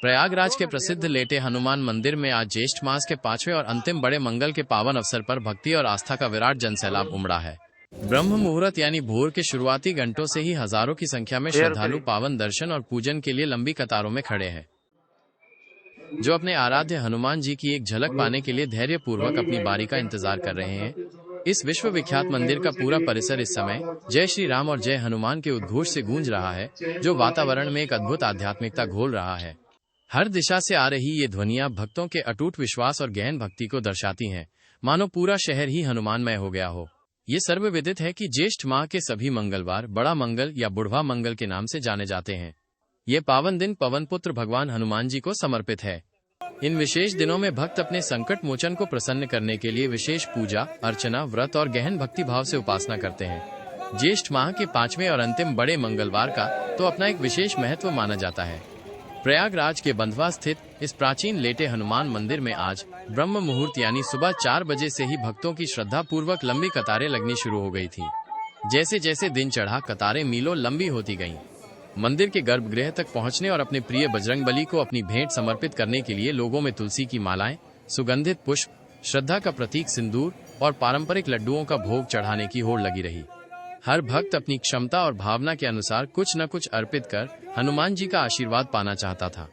प्रयागराज के प्रसिद्ध लेटे हनुमान मंदिर में आज ज्येष्ठ मास के 5वें और अंतिम बड़े मंगल के पावन अवसर पर भक्ति और आस्था का विराट जनसैलाब उमड़ा है। ब्रह्म मुहूर्त यानी भोर के शुरुआती घंटों से ही हजारों की संख्या में श्रद्धालु पावन दर्शन और पूजन के लिए लंबी कतारों में खड़े हैं, जो अपने आराध्य हनुमान जी की एक झलक पाने के लिए धैर्य पूर्वक अपनी बारी का इंतजार कर रहे हैं। इस विश्व विख्यात मंदिर का पूरा परिसर इस समय जय श्री राम और जय हनुमान के उद्घोष से गूंज रहा है, जो वातावरण में एक अद्भुत आध्यात्मिकता घोल रहा है। हर दिशा से आ रही ये ध्वनियां भक्तों के अटूट विश्वास और गहन भक्ति को दर्शाती हैं, मानो पूरा शहर ही हनुमानमय हो गया हो। ये सर्वविदित है कि ज्येष्ठ माह के सभी मंगलवार बड़ा मंगल या बुढ़वा मंगल के नाम से जाने जाते हैं। ये पावन दिन पवन पुत्र भगवान हनुमान जी को समर्पित है। इन विशेष दिनों में भक्त अपने संकट मोचन को प्रसन्न करने के लिए विशेष पूजा अर्चना, व्रत और गहन भक्ति भाव से उपासना करते हैं। ज्येष्ठ माह के 5वें और अंतिम बड़े मंगलवार का तो अपना एक विशेष महत्व माना जाता है। प्रयागराज के बंधवा स्थित इस प्राचीन लेटे हनुमान मंदिर में आज ब्रह्म मुहूर्त यानी सुबह 4 बजे से ही भक्तों की श्रद्धा पूर्वक लंबी कतारें लगनी शुरू हो गई थी। जैसे जैसे दिन चढ़ा, कतारें मीलों लंबी होती गईं। मंदिर के गर्भगृह तक पहुंचने और अपने प्रिय बजरंगबली को अपनी भेंट समर्पित करने के लिए लोगों में तुलसी की मालाएं, सुगंधित पुष्प, श्रद्धा का प्रतीक सिंदूर और पारंपरिक लड्डुओं का भोग चढ़ाने की होड़ लगी रही। हर भक्त अपनी क्षमता और भावना के अनुसार कुछ न कुछ अर्पित कर हनुमान जी का आशीर्वाद पाना चाहता था।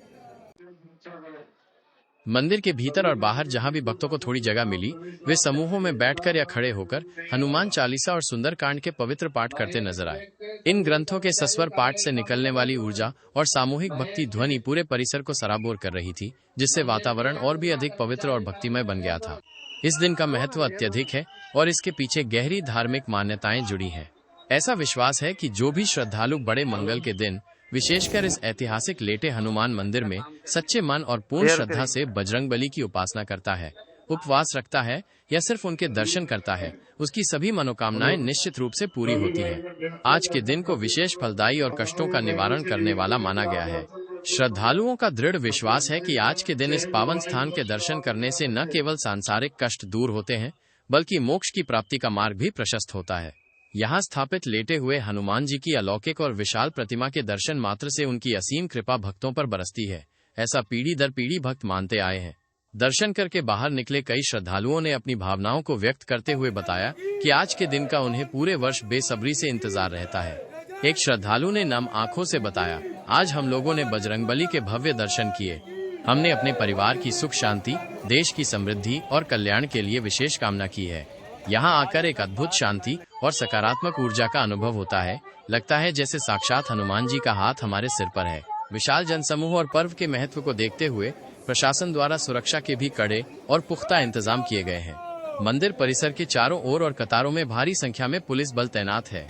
मंदिर के भीतर और बाहर जहां भी भक्तों को थोड़ी जगह मिली, वे समूहों में बैठकर या खड़े होकर हनुमान चालीसा और सुंदरकांड के पवित्र पाठ करते नजर आए। इन ग्रंथों के सस्वर पाठ से निकलने वाली ऊर्जा और सामूहिक भक्ति ध्वनि पूरे परिसर को सराबोर कर रही थी, जिससे वातावरण और भी अधिक पवित्र और भक्तिमय बन गया था। इस दिन का महत्व अत्यधिक है और इसके पीछे गहरी धार्मिक मान्यताएं जुड़ी हैं। ऐसा विश्वास है कि जो भी श्रद्धालु बड़े मंगल के दिन विशेषकर इस ऐतिहासिक लेटे हनुमान मंदिर में सच्चे मन और पूर्ण श्रद्धा से बजरंगबली की उपासना करता है, उपवास रखता है या सिर्फ उनके दर्शन करता है, उसकी सभी मनोकामनाएं निश्चित रूप से पूरी होती हैं। आज के दिन को विशेष फलदायी और कष्टों का निवारण करने वाला माना गया है। श्रद्धालुओं का दृढ़ विश्वास है कि आज के दिन इस पावन स्थान के दर्शन करने से न केवल सांसारिक कष्ट दूर होते हैं, बल्कि मोक्ष की प्राप्ति का मार्ग भी प्रशस्त होता है। यहाँ स्थापित लेटे हुए हनुमान जी की अलौकिक और विशाल प्रतिमा के दर्शन मात्र से उनकी असीम कृपा भक्तों पर बरसती है, ऐसा पीढ़ी दर पीढ़ी भक्त मानते आए हैं। दर्शन करके बाहर निकले कई श्रद्धालुओं ने अपनी भावनाओं को व्यक्त करते हुए बताया कि आज के दिन का उन्हें पूरे वर्ष बेसब्री से इंतजार रहता है। एक श्रद्धालु ने नम आंखों से बताया, आज हम लोगों ने बजरंगबली के भव्य दर्शन किए। हमने अपने परिवार की सुख शांति, देश की समृद्धि और कल्याण के लिए विशेष कामना की है। यहाँ आकर एक अद्भुत शांति और सकारात्मक ऊर्जा का अनुभव होता है। लगता है जैसे साक्षात हनुमान जी का हाथ हमारे सिर पर है। विशाल जनसमूह और पर्व के महत्व को देखते हुए प्रशासन द्वारा सुरक्षा के भी कड़े और पुख्ता इंतजाम किए गए हैं। मंदिर परिसर के चारों ओर और कतारों में भारी संख्या में पुलिस बल तैनात है।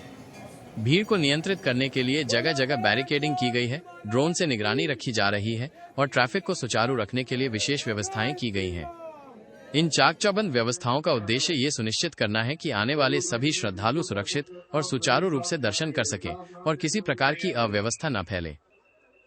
भीड़ को नियंत्रित करने के लिए जगह जगह बैरिकेडिंग की गई है, ड्रोन से निगरानी रखी जा रही है और ट्रैफिक को सुचारू रखने के लिए विशेष व्यवस्थाएं की गई हैं। इन चाक चौबंद व्यवस्थाओं का उद्देश्य ये सुनिश्चित करना है कि आने वाले सभी श्रद्धालु सुरक्षित और सुचारू रूप से दर्शन कर सकें और किसी प्रकार की अव्यवस्था न फैले।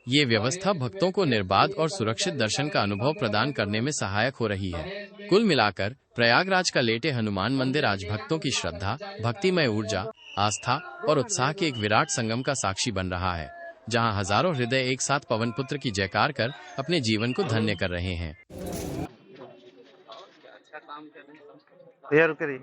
ये व्यवस्था भक्तों को निर्बाध और सुरक्षित दर्शन का अनुभव प्रदान करने में सहायक हो रही है। कुल मिलाकर प्रयागराज का लेटे हनुमान मंदिर आज भक्तों की श्रद्धा, भक्तिमय ऊर्जा, आस्था और उत्साह के एक विराट संगम का साक्षी बन रहा है, जहां हजारों हृदय एक साथ पवन पुत्र की जयकार कर अपने जीवन को धन्य कर रहे हैं। तैयार करिए।